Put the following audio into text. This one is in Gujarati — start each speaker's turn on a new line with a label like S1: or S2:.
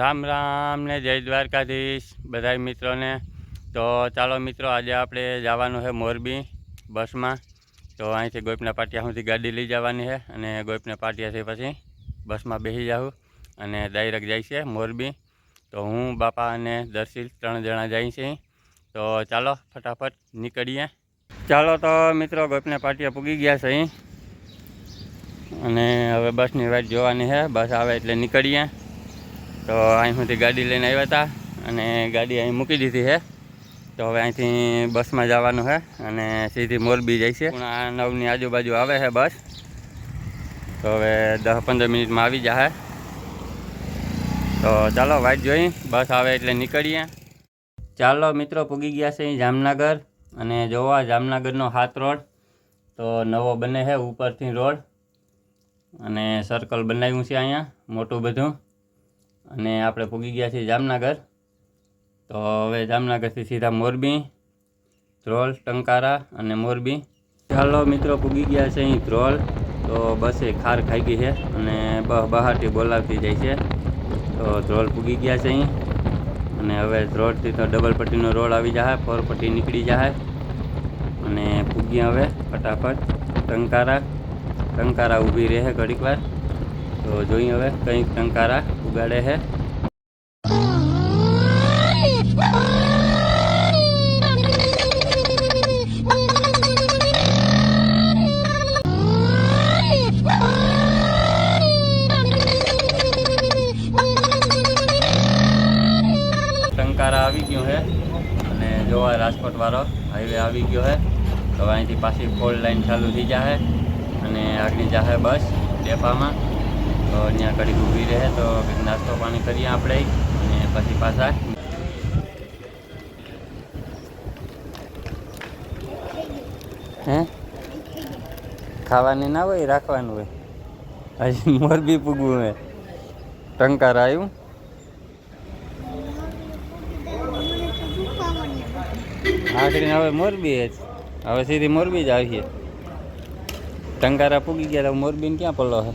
S1: રામ રામ ને જય દ્વારકાધીશ બધા મિત્રોને। તો ચાલો મિત્રો, આજે આપણે જવાનું છે મોરબી બસમાં। તો અહીંથી ગોપના પાટિયા સુધી ગાડી લઈ જવાની છે અને ગોપના પાટિયાથી પછી બસમાં બેસી જાઉં અને ડાયરેક્ટ જાય છે મોરબી। તો હું, બાપા અને દર્શિલ 3 જણા જાય છે। તો ચાલો ફટાફટ નીકળીએ। ચાલો તો મિત્રો, ગોપના પાટિયા પૂગી ગયા છે અહીં અને હવે બસની વાટ જોવાની છે। બસ આવે એટલે નીકળીએ। તો અહીં સુધી ગાડી લઈને આવ્યા હતા અને ગાડી અહીં મૂકી દીધી છે। તો હવે અહીંથી બસમાં જવાનું છે અને સીધી મોરબી જાય છે। 9:30ની આજુબાજુ આવે છે બસ। તો હવે 10-15 મિનિટમાં આવી જશે। તો ચાલો વાટ જોઈ, બસ આવે એટલે નીકળીએ। ચાલો મિત્રો, પૂગી ગયા છે અહીં જામનગર અને જોવા જામનગરનો 7 રોડ તો નવો બને છે ઉપરથી રોડ અને સર્કલ બનાવ્યું છે અહીંયા મોટું બધું અને આપણે પૂગી ગયા છીએ જામનગર। તો હવે જામનગરથી સીધા મોરબી, ધ્રોલ, ટંકારા અને મોરબી। ચાલો મિત્રો, પૂગી ગયા છે અહીં ધ્રોલ। તો બસે ખાર ખાઈ ગઈ છે અને બહારથી બોલાવતી જાય છે। તો ધ્રોલ પૂગી ગયા છે અહીં અને હવે ધ્રોલથી તો ડબલ પટ્ટીનો રોડ આવી જશે, 4 પટ્ટી નીકળી જશે અને પૂગ્યા હવે ફટાફટ ટંકારા ઊભી રહે ઘડીક વાર। તો જોઈએ હવે કંઈક ટંકારા ઉગાડે છે। ટંકારા આવી ગયો છે અને જોવા રાજકોટ વાળો હાઈવે આવી ગયો છે। તો અહીંથી પાછી 4 લાઈન ચાલુ થઈ જશે અને આગળ જશે બસ ડેપામાં। તો ત્યાં ઘડીક ઊભી રહે તો નાસ્તો પાણી કરીએ આપણે અને પછી પાછા। હે ખાવાની ના હોય, રાખવાનું હોય। હજી મોરબી પૂગવું હોય, ટંકારા આવ્યું। આખરી હવે મોરબી હવે સીધી મોરબી જ આવીએ। ટંકારા પૂગી ગયા તો મોરબીને ક્યાં પલ્લો છે।